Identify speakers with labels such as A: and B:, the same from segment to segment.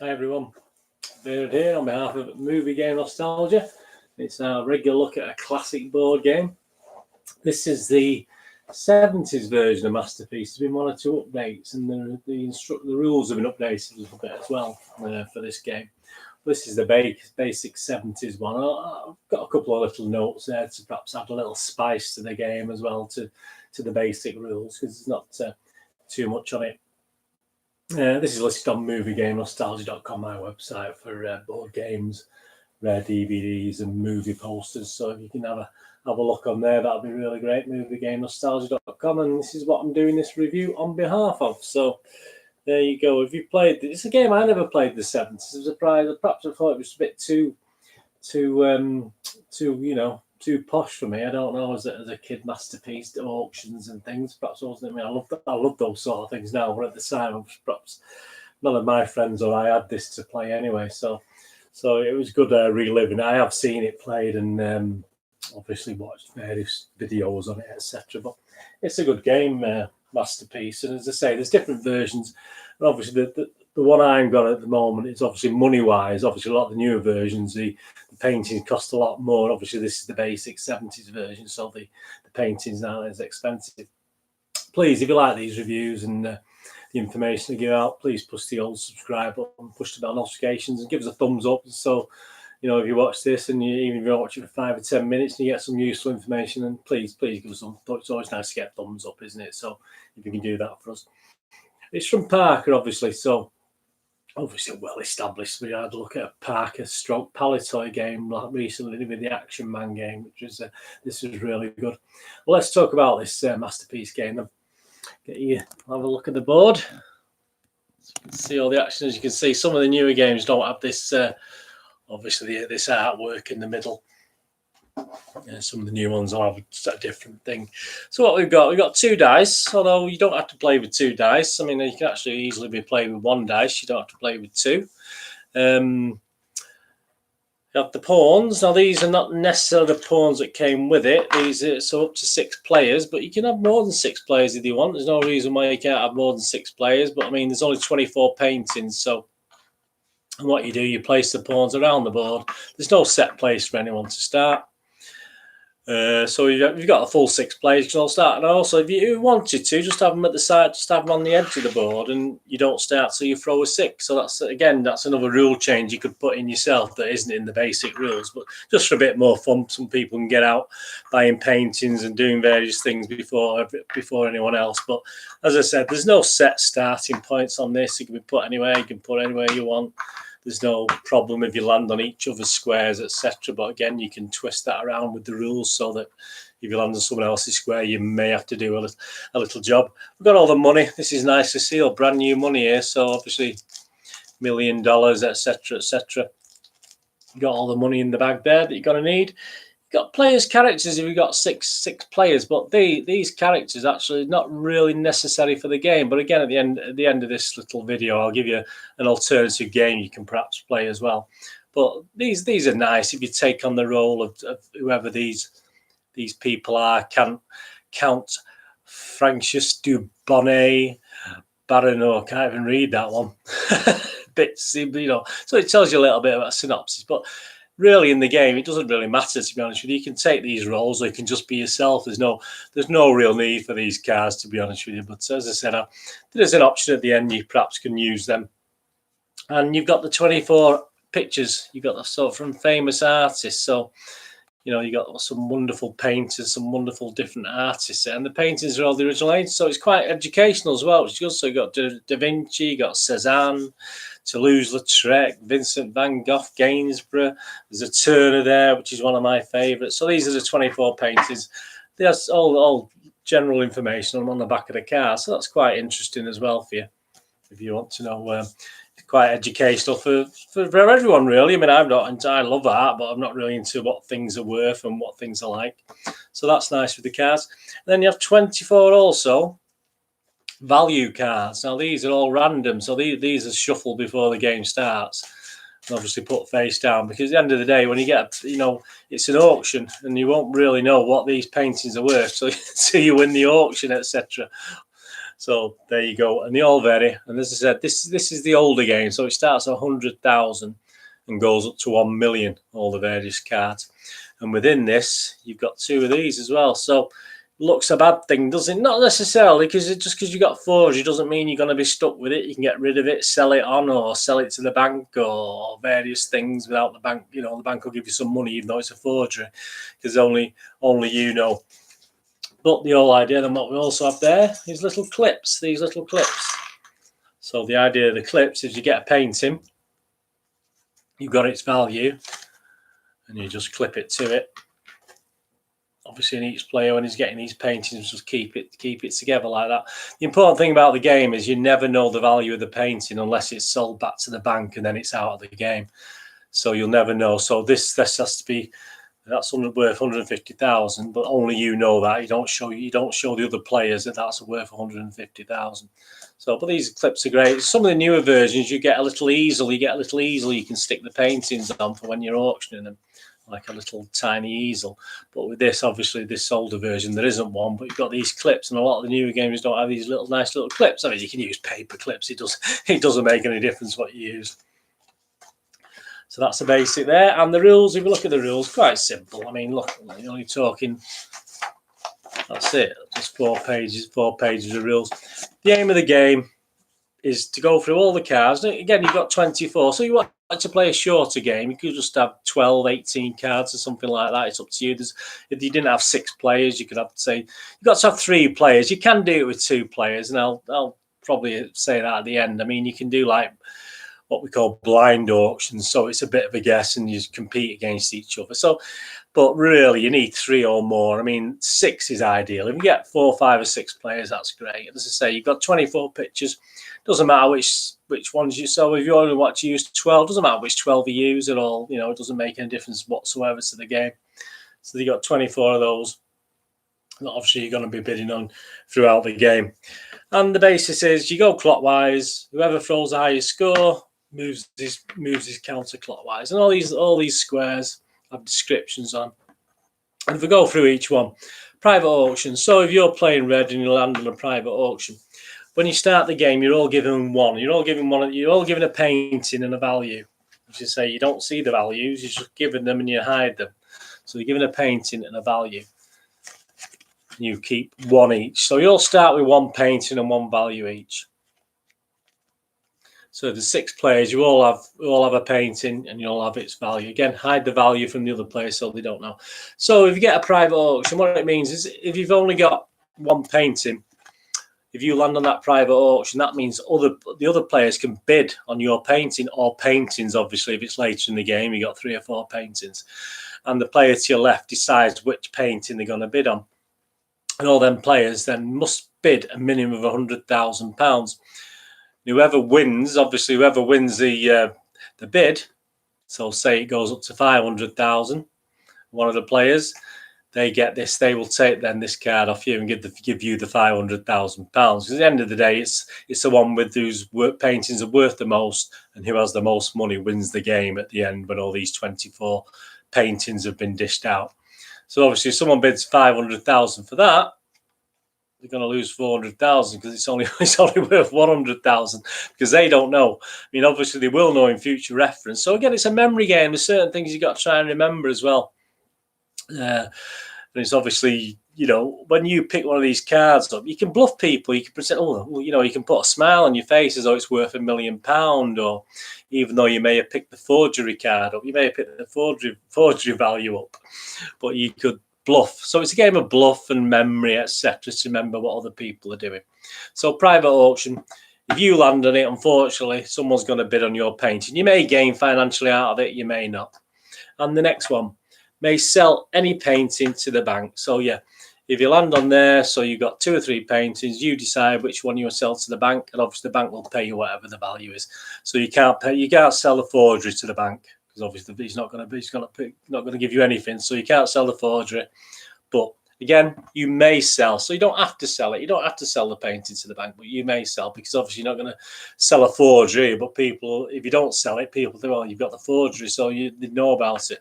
A: Hi everyone, Beard here on behalf of Movie Game Nostalgia. It's our regular look at a classic board game. This is the 70s version of Masterpiece. There's been one or two updates, and the rules have been updated a little bit as well for this game. This is the basic 70s one. I've got a couple of little notes there to perhaps add a little spice to the game as well to the basic rules, because there's not too much on it. This is listed on moviegamenostalgia.com, my website, for board games, rare DVDs and movie posters. So if you can have a look on there, that'll be really great. Moviegamenostalgia.com, and this is what I'm doing this review on behalf of. So there you go. If you played, it's a game I never played the 70s. I was surprised. Perhaps I thought it was a bit too posh for me. I don't know, as a kid, Masterpiece auctions and things. Perhaps I wasn't. I love those sort of things now. But at the time, perhaps none of my friends or I had this to play anyway. So it was good reliving. I have seen it played and obviously watched various videos on it, etc. But it's a good game, Masterpiece. And as I say, there's different versions. And obviously, the one I've got at the moment is obviously money-wise. Obviously, a lot of the newer versions, the paintings cost a lot more. Obviously, this is the basic 70s version, so the paintings aren't as expensive. Please, if you like these reviews and the information I give out, please push the old subscribe button, push the bell notifications, and give us a thumbs up. So, if you watch this and even if you watch it for 5 or 10 minutes and you get some useful information, then please give us some. It's always nice to get a thumbs up, isn't it? So, if you can do that for us. It's from Parker, obviously, so obviously well established. We had a look at a Parker stroke Palitoy game like recently with the Action Man game, which was this was really good. Well, let's talk about this Masterpiece game then. Get you have a look at the board. So you can see all the action. As you can see, some of the newer games don't have this obviously this artwork in the middle. Some of the new ones will have a different thing. So what we've got 2 dice, although you don't have to play with 2 dice. I mean, you can actually easily be playing with 1 dice. You don't have to play with 2. You have the pawns. Now, these are not necessarily the pawns that came with it. These are so up to 6 players, but you can have more than 6 players if you want. There's no reason why you can't have more than 6 players, but I mean, there's only 24 paintings, so and what you do, you place the pawns around the board. There's no set place for anyone to start. So you've got a full 6 players, you can all start. And also, if you wanted to, just have them at the side, just have them on the edge of the board, and you don't start till you throw a 6. So that's another rule change you could put in yourself that isn't in the basic rules, but just for a bit more fun, some people can get out buying paintings and doing various things before anyone else. But as I said, there's no set starting points on this. You can be put anywhere. You can put anywhere you want. There's no problem if you land on each other's squares, etc. But again, you can twist that around with the rules so that if you land on someone else's square, you may have to do a little job. We've got all the money. This is nice to see, all brand new money here. So obviously, $1 million, etc., etc. You've got all the money in the bag there that you're going to need. Got players' characters if you've got six players, but these characters actually not really necessary for the game. But again, at the end of this little video, I'll give you an alternative game you can perhaps play as well. But these are nice if you take on the role of whoever these people are. Count Francis du Bonnet Baron, I can't even read that one. Bits, so it tells you a little bit about a synopsis, but really in the game it doesn't really matter, to be honest with you. You can take these roles, or you can just be yourself. There's no real need for these cards, to be honest with you. But as I said, there's an option at the end. You perhaps can use them. And you've got the 24 pictures. You've got from famous artists. So you got some wonderful painters, some wonderful different artists, and the paintings are all the original age. So it's quite educational as well. Which you also got Da Vinci, you got Cézanne, Toulouse-Lautrec, Vincent van Gogh, Gainsborough. There's a Turner there, which is one of my favourites. So these are the 24 paintings. There's all general information on the back of the card. So that's quite interesting as well for you, if you want to know. Quite educational for everyone, really. I mean, I love art, but I'm not really into what things are worth and what things are like. So that's nice with the cards. And then you have 24 also value cards. Now these are all random, so these are shuffled before the game starts, and obviously put face down, because at the end of the day, when you get it's an auction and you won't really know what these paintings are worth so you win the auction, etc. So there you go, and they all vary. And as I said, this is the older game, so it starts at 100,000 and goes up to 1 million. All the various cards, and within this, you've got 2 of these as well. So looks a bad thing, doesn't it? Not necessarily, because just because you got forgery doesn't mean you're going to be stuck with it. You can get rid of it, sell it on, or sell it to the bank, or various things without the bank. You know, the bank will give you some money even though it's a forgery, because only you know. But the whole idea, and what we also have there is little clips, these little clips. So the idea of the clips is you get a painting, you've got its value, and you just clip it to it. Obviously, in each player, when he's getting these paintings, just keep it together like that. The important thing about the game is you never know the value of the painting unless it's sold back to the bank and then it's out of the game. So you'll never know. So this has to be, that's worth 150,000, but only you know that. You don't show the other players that that's worth 150,000. So, but these clips are great. Some of the newer versions, you get a little easel. You can stick the paintings on for when you're auctioning them, like a little tiny easel. But with this, obviously, this older version, there isn't one, but you've got these clips, and a lot of the newer games don't have these nice little clips. I mean, you can use paper clips. It doesn't make any difference what you use. So that's the basic there. And the rules, if you look at the rules, quite simple. I mean, look, you're only talking, that's it, just 4 pages of rules. The aim of the game is to go through all the cards. Again, you've got 24, so you want to play a shorter game. You could just have 12, 18 cards or something like that. It's up to you. If you didn't have 6 players, you could have to say, you've got to have 3 players. You can do it with 2 players, and I'll probably say that at the end. I mean, you can do like what we call blind auctions, so it's a bit of a guess and you compete against each other. So, but really you need 3 or more. I mean, 6 is ideal. If you get 4, 5 or 6 players, that's great. As I say, you've got 24 pictures. Doesn't matter which ones you, so if you only want to use 12, doesn't matter which 12 you use at all. You know, it doesn't make any difference whatsoever to the game. So you got 24 of those that obviously you're going to be bidding on throughout the game. And the basis is you go clockwise. Whoever throws the highest score moves his counter clockwise, and all these squares have descriptions on. And if we go through each one, private auction. So if you're playing red and you land on a private auction, when you start the game, you're all given one. You're all given a painting and a value. As you say, you don't see the values, you're just given them and you hide them. So you're given a painting and a value. You keep 1 each. So you'll start with 1 painting and 1 value each. So there's 6 players. You all have a painting, and you all have its value. Again, hide the value from the other players so they don't know. So if you get a private auction, what it means is if you've only got 1 painting, if you land on that private auction, that means the other players can bid on your painting or paintings. Obviously, if it's later in the game, you got 3 or 4 paintings, and the player to your left decides which painting they're going to bid on, and all them players then must bid a minimum of £100,000. Whoever wins the bid, so say it goes up to 500,000, one of the players, they get this. They will take then this card off you and give you the £500,000. Because at the end of the day, it's the one with whose paintings are worth the most and who has the most money wins the game at the end when all these 24 paintings have been dished out. So obviously, if someone bids 500,000 for that, they're going to lose 400,000 because it's only worth 100,000 because they don't know. I mean, obviously they will know in future reference. So again, it's a memory game. There's certain things you've got to try and remember as well. And it's obviously, you know, when you pick one of these cards up, you can bluff people. You can present, you can put a smile on your face as though it's worth £1 million, or even though you may have picked the forgery card up, you may have picked the forgery value up, but you could bluff. So it's a game of bluff and memory, etc., to remember what other people are doing. So private auction, if you land on it, unfortunately, someone's going to bid on your painting. You may gain financially out of it, you may not. And the next one, may sell any painting to the bank. So yeah, if you land on there, so you've got 2 or 3 paintings, you decide which one you will sell to the bank, and obviously the bank will pay you whatever the value is. So you can't sell the forgery to the bank, because obviously he's not going to give you anything, so you can't sell the forgery. But again, you may sell, so you don't have to sell it. You don't have to sell the painting to the bank, but you may sell, because obviously you're not going to sell a forgery. But people, if you don't sell it, people think, well, you've got the forgery, so they know about it.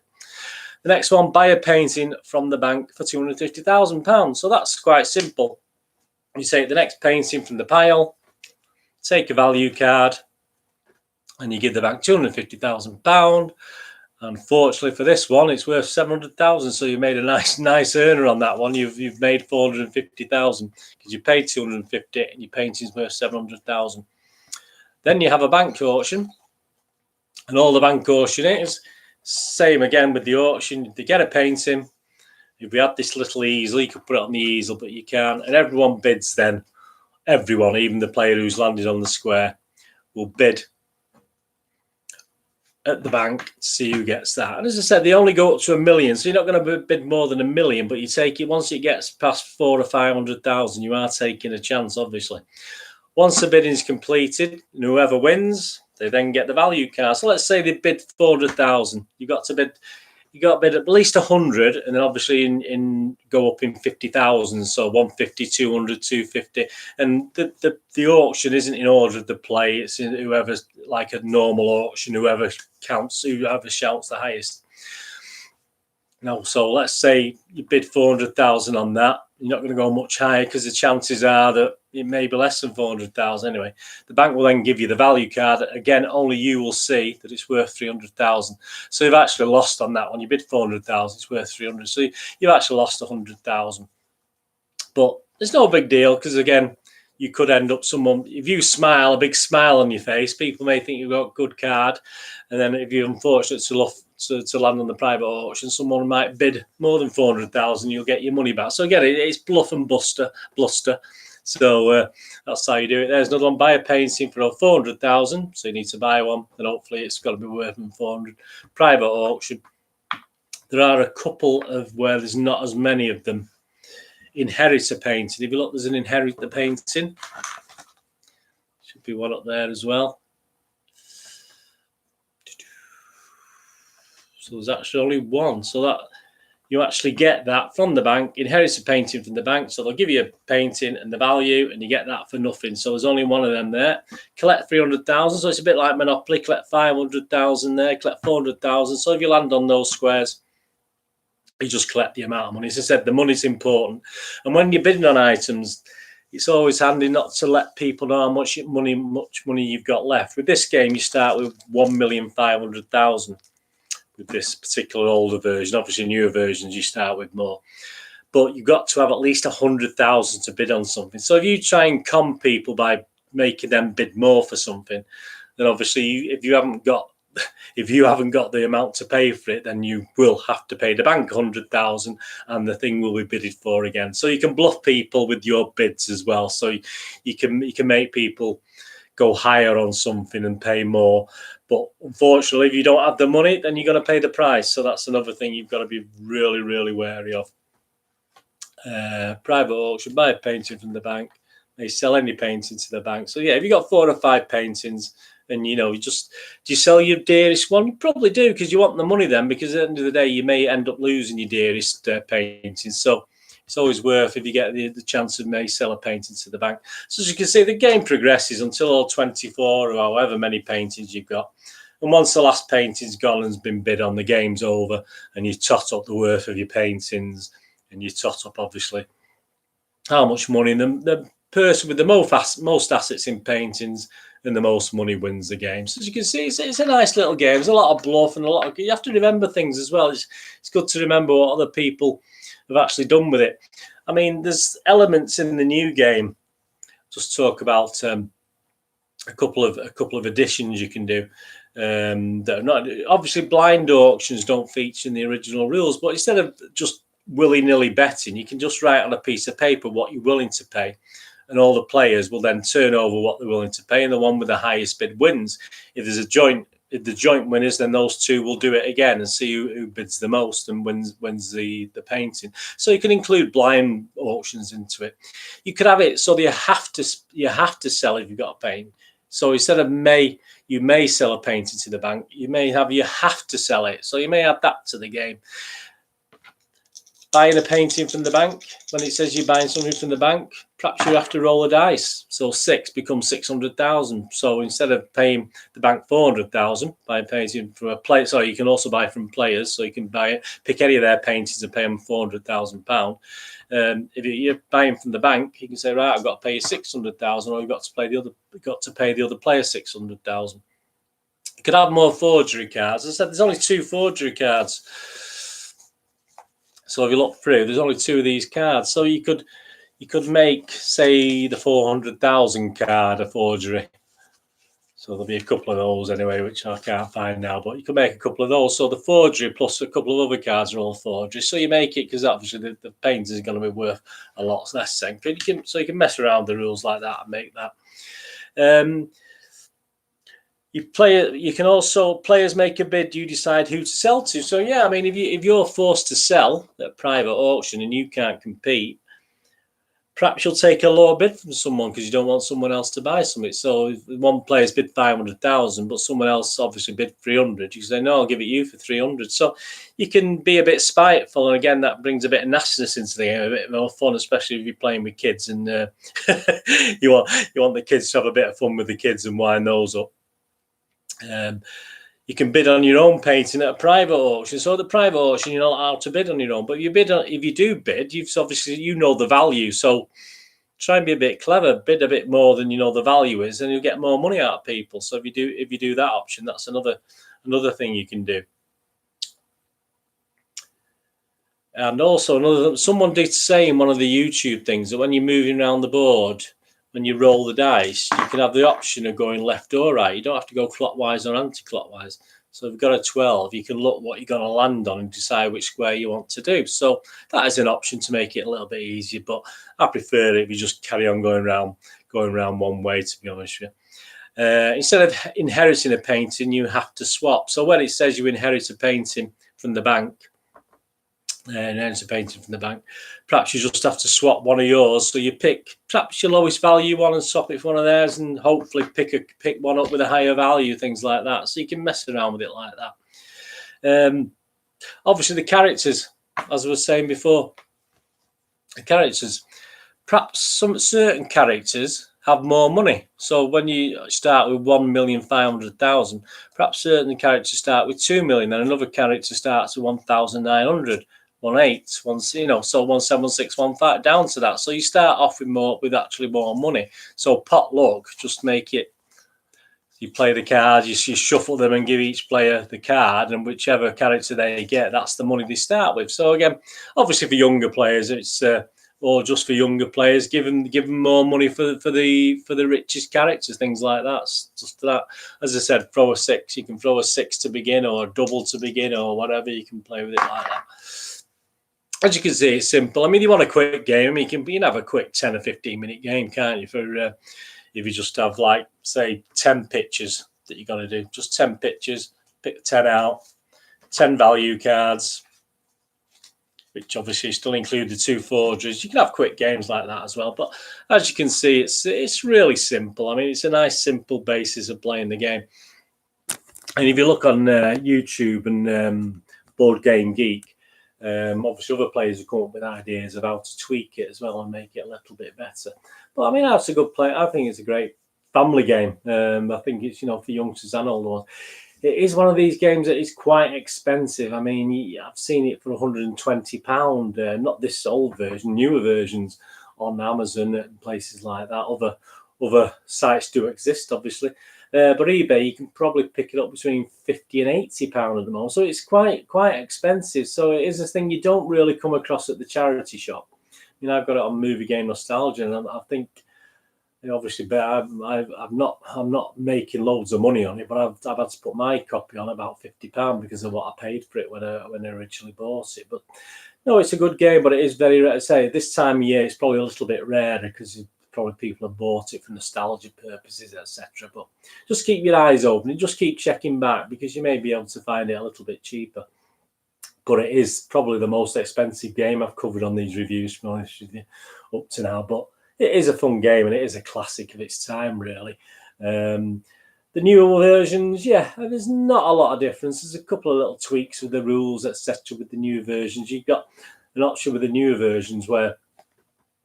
A: The next one, buy a painting from the bank for £250,000. So that's quite simple. You take the next painting from the pile, take a value card, and you give the bank £250,000. Unfortunately for this one, it's worth 700,000. So you made a nice earner on that one. You've made 450,000 because you paid 250 and your painting's worth 700,000. Then you have a bank auction, and all the bank auction is same again with the auction. They get a painting. If we had this little easel, you could put it on the easel, but you can't. And everyone bids then. Everyone, even the player who's landed on the square, will bid at the bank to see who gets that. And as I said, they only go up to 1 million, so you're not going to bid more than 1 million, but you take it once it gets past 400,000 or 500,000, you are taking a chance, obviously. Once the bidding is completed, and whoever wins, they then get the value card. So let's say they bid 400,000. You got to bid at least 100, and then obviously in go up in 50,000. So 150, 200, 250, and the auction isn't in order of the play. It's in whoever's like a normal auction, whoever shouts the highest. No, so let's say you bid 400,000 on that. You're not going to go much higher because the chances are that it may be less than 400,000 anyway. The bank will then give you the value card. Again, only you will see that it's worth 300,000. So you've actually lost on that one. You bid 400,000, it's worth 300. So you've actually lost 100,000. But it's no big deal because again, you could end up someone, if you smile, a big smile on your face, people may think you've got a good card. And then if you're unfortunate to land on the private auction, someone might bid more than 400,000, you'll get your money back. So again, it's bluff and bluster. So that's how you do it. There's another one. Buy a painting for 400,000. So you need to buy one, and hopefully it's got to be worth than 400. Private auction. There are a couple of where there's not as many of them. Inherit a painting. If you look, there's an inherit the painting. Should be one up there as well. So there's actually only one. So that you actually get that from the bank. Inherit a painting from the bank. So they'll give you a painting and the value, and you get that for nothing. So there's only one of them there. Collect 300,000. So it's a bit like Monopoly. Collect 500,000 there. Collect 400,000. So if you land on those squares, you just collect the amount of money. As I said, the money's important. And when you're bidding on items, it's always handy not to let people know how much money you've got left. With this game, you start with 1,500,000. With this particular older version, obviously newer versions, you start with more. But you've got to have at least 100,000 to bid on something. So if you try and con people by making them bid more for something, then obviously if you haven't got the amount to pay for it, then you will have to pay the bank 100,000, and the thing will be bidded for again. So you can bluff people with your bids as well. So you can make people go higher on something and pay more. But unfortunately, if you don't have the money, then you're going to pay the price. So that's another thing you've got to be really, really wary of. Private auction, buy a painting from the bank. They sell any painting to the bank. So yeah, if you've got 4 or 5 paintings, and do you sell your dearest one? You probably do, because you want the money then, because at the end of the day, you may end up losing your dearest painting. So it's always worth, if you get the chance of may sell a painting to the bank. So as you can see, the game progresses until all 24 or however many paintings you've got. And once the last painting's gone and's been bid on, the game's over, and you tot up the worth of your paintings, and you tot up, obviously, how much money. The person with the most assets in paintings and the most money wins the game. So as you can see, it's a nice little game. There's a lot of bluff and you have to remember things as well. It's good to remember what other people have actually done with it. I mean, there's elements in the new game. Just talk about a couple of additions you can do. That are not, obviously, blind auctions don't feature in the original rules, but instead of just willy-nilly betting, you can just write on a piece of paper what you're willing to pay, and all the players will then turn over what they're willing to pay, and the one with the highest bid wins. If there's if the joint winners, then those two will do it again and see who bids the most and wins the painting. So you can include blind auctions into it. You could have it so that you have to sell if you've got a painting. So instead of you may sell a painting to the bank, you have to sell it. So you may add that to the game. Buying a painting from the bank, when it says you're buying something from the bank, perhaps you have to roll a dice. So 6 becomes 600,000. So instead of paying the bank 400,000 by painting from a player, so you can also buy from players. So you can buy it, pick any of their paintings and pay them £400,000. If you're buying from the bank, you can say, right, I've got to pay you 600,000, or you've got to pay the other player 600,000. You could have more forgery cards. As I said, there's only 2 forgery cards. So if you look through, there's only 2 of these cards. So you could make, say, the 400,000 card a forgery. So there'll be a couple of those anyway, which I can't find now. But you can make a couple of those. So the forgery plus a couple of other cards are all forgery. So you make it, because obviously the painting is going to be worth a lot less. So you can mess around the rules like that and make that. You can also, players make a bid, you decide who to sell to. So yeah, I mean, if you're forced to sell at private auction and you can't compete, perhaps you'll take a lower bid from someone because you don't want someone else to buy something. So if one player's bid 500,000, but someone else obviously bid 300, you can say, no, I'll give it you for 300. So you can be a bit spiteful, and again, that brings a bit of nastiness into the game, a bit more fun, especially if you're playing with kids and you want the kids to have a bit of fun with the kids and wind those up. You can bid on your own painting at a private auction. So at the private auction, you're not allowed to bid on your own. But if you do bid, you've obviously, you know the value. So try and be a bit clever, bid a bit more than you know the value is, and you'll get more money out of people. So if you do that option, that's another thing you can do. And also someone did say in one of the YouTube things that when you're moving around the board, when you roll the dice, you can have the option of going left or right. You don't have to go clockwise or anti-clockwise. So if you've got a 12, you can look what you're going to land on and decide which square you want to do. So that is an option to make it a little bit easier, but I prefer it if you just carry on going around one way, to be honest with you. Instead of inheriting a painting, you have to swap. So when it says you inherit a painting from the bank, perhaps you just have to swap one of yours. So you pick perhaps your lowest value one and swap it for one of theirs, and hopefully pick one up with a higher value, things like that. So you can mess around with it like that. Obviously the characters, as I was saying before, perhaps some certain characters have more money. So when you start with 1,500,000, perhaps certain characters start with 2 million, and another character starts with 1,900. 1.8, so 1.7, 1.6, 1.5, down to that. So you start off with actually more money. So pot luck, just make it. You play the cards, you shuffle them and give each player the card, and whichever character they get, that's the money they start with. So again, obviously for younger players, it's or just for younger players, give them more money for the richest characters, things like that. Just that, as I said, throw a 6. You can throw a 6 to begin, or a double to begin, or whatever. You can play with it like that. As you can see, it's simple. I mean, you want a quick game. I mean, you can have a quick 10 or 15 minute game, can't you? For if you just have, like, say, 10 pictures that you're going to do, just 10 pictures, pick 10 out, 10 value cards, which obviously still include the 2 forgeries. You can have quick games like that as well. But as you can see, it's really simple. I mean, it's a nice, simple basis of playing the game. And if you look on YouTube and Board Game Geek, obviously other players have come up with ideas of how to tweak it as well and make it a little bit better. But I mean, that's a good play. I think it's a great family game. I think it's, for youngsters and older ones. It is one of these games that is quite expensive. I mean, I've seen it for £120, not this old version, newer versions on Amazon and places like that. Other sites do exist, obviously. But eBay, you can probably pick it up between £50 and £80 at the moment. So it's quite expensive. So it is a thing you don't really come across at the charity shop. I've got it on Movie Game Nostalgia, and I think, obviously, but I'm not making loads of money on it, but I've had to put my copy on about £50 because of what I paid for it when I originally bought it. But no, it's a good game, but it is very rare. I say this time of year, it's probably a little bit rarer because probably people have bought it for nostalgia purposes, etc. But just keep your eyes open and just keep checking back, because you may be able to find it a little bit cheaper. But it is probably the most expensive game I've covered on these reviews, to be honest with you, up to now. But it is a fun game, and it is a classic of its time, really. The newer versions, yeah, there's not a lot of difference. There's a couple of little tweaks with the rules, etc. with the newer versions. You've got an option with the newer versions where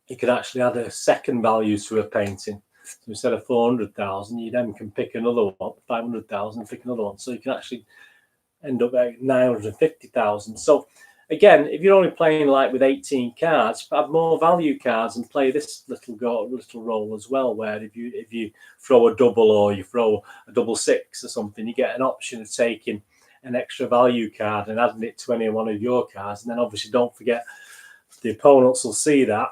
A: you could actually add a second value to a painting. So instead of 400,000, you then can pick another one, 500,000, pick another one. So you can actually end up at 950,000. So again, if you're only playing like with 18 cards, have more value cards and play this little role as well, where if you throw a double or you throw a double six or something, you get an option of taking an extra value card and adding it to any one of your cards. And then obviously don't forget, the opponents will see that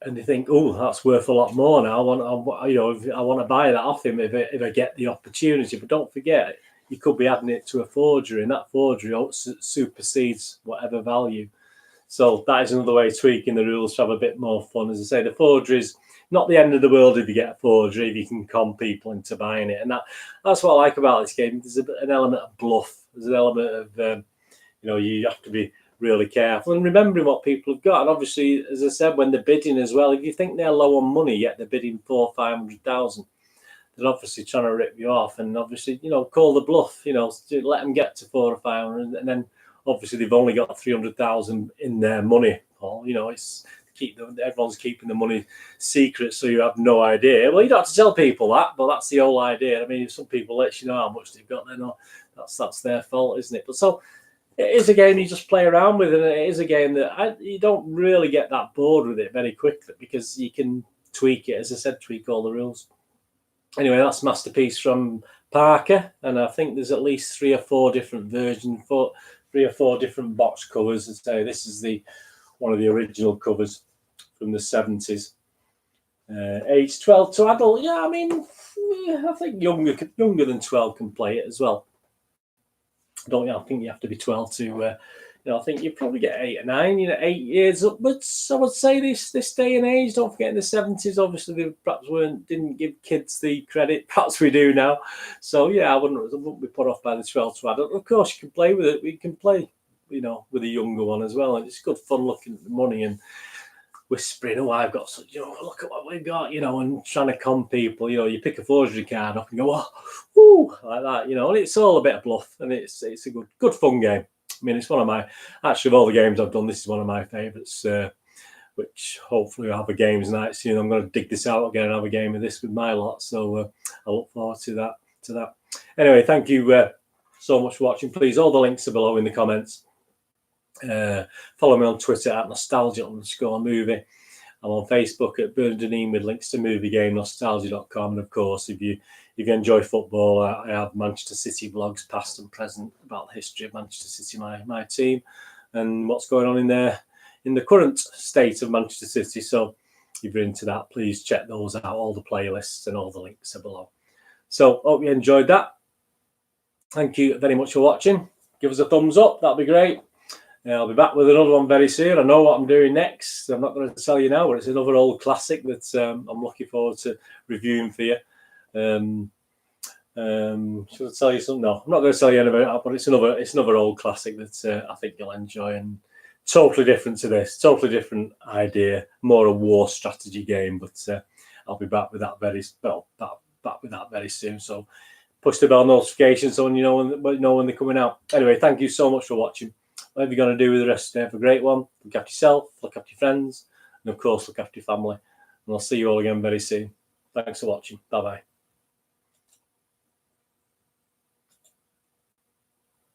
A: and they think, oh, that's worth a lot more now. I want to buy that off him if I get the opportunity. But don't forget, you could be adding it to a forgery, and that forgery supersedes whatever value. So that is another way of tweaking the rules to have a bit more fun. As I say, the forgery is not the end of the world if you get a forgery, if you can con people into buying it. And that's what I like about this game. There's an element of bluff. There's an element of, you have to be really careful and remembering what people have got. And obviously, as I said, when they're bidding as well, if you think they're low on money, yet they're bidding 400,000 or 500,000, they're obviously trying to rip you off. And obviously, call the bluff, let them get to 400,000 or 500,000. And then obviously they've only got 300,000 in their money. Paul, everyone's keeping the money secret, so you have no idea. Well, you don't have to tell people that, but that's the whole idea. I mean, if some people let you know how much they've got, then that's their fault, isn't it? But so it is a game you just play around with, and it is a game that you don't really get that bored with it very quickly because you can tweak it. As I said, tweak all the rules. Anyway, that's Masterpiece from Parker, and I think there's at least 3 or 4 different versions, 3 or 4 different box covers. And so this is one of the original covers from the 70s. Age 12 to adult. Yeah, I mean, I think younger than 12 can play it as well. I think you have to be 12 to. I think you probably get 8 or 9. 8 years upwards. I would say this day and age. Don't forget, in the 70s, obviously they perhaps didn't give kids the credit. Perhaps we do now. So yeah, I wouldn't be put off by the 12 to adult. Of course, you can play with it. We can play, with a younger one as well. And it's good fun looking at the money and whispering, oh, I've got such, look at what we've got, and trying to con people. You pick a forgery card up and go, oh, like that, and it's all a bit of bluff, and it's a good fun game. I mean, it's one of of all the games I've done, this is one of my favourites, which hopefully I'll have a games night soon. I'm going to dig this out again and have a game of this with my lot. So I look forward to that. Anyway, thank you so much for watching. Please, all the links are below in the comments. Follow me on Twitter at nostalgia_movie. I'm on Facebook at Bernardine with links to movie game nostalgia.com. And of course, if you enjoy football, I have Manchester City vlogs, past and present, about the history of Manchester City, my team, and what's going on in the current state of Manchester City. So if you're into that, please check those out. All the playlists and all the links are below. So hope you enjoyed that. Thank you very much for watching. Give us a thumbs up, that'd be great. I'll be back with another one very soon. I know what I'm doing next. I'm not going to tell you now, but it's another old classic that I'm looking forward to reviewing for you. Should I tell you something? No, I'm not going to tell you anything about it, but it's another old classic that I think you'll enjoy, and totally different to this, totally different idea, more a war strategy game. But I'll be back with that very soon. So push the bell notification so you know when they're coming out. Anyway, thank you so much for watching. Whatever you're going to do with the rest of the day, have a great one. Look after yourself, look after your friends, and of course, look after your family. And I'll see you all again very soon. Thanks for watching. Bye-bye.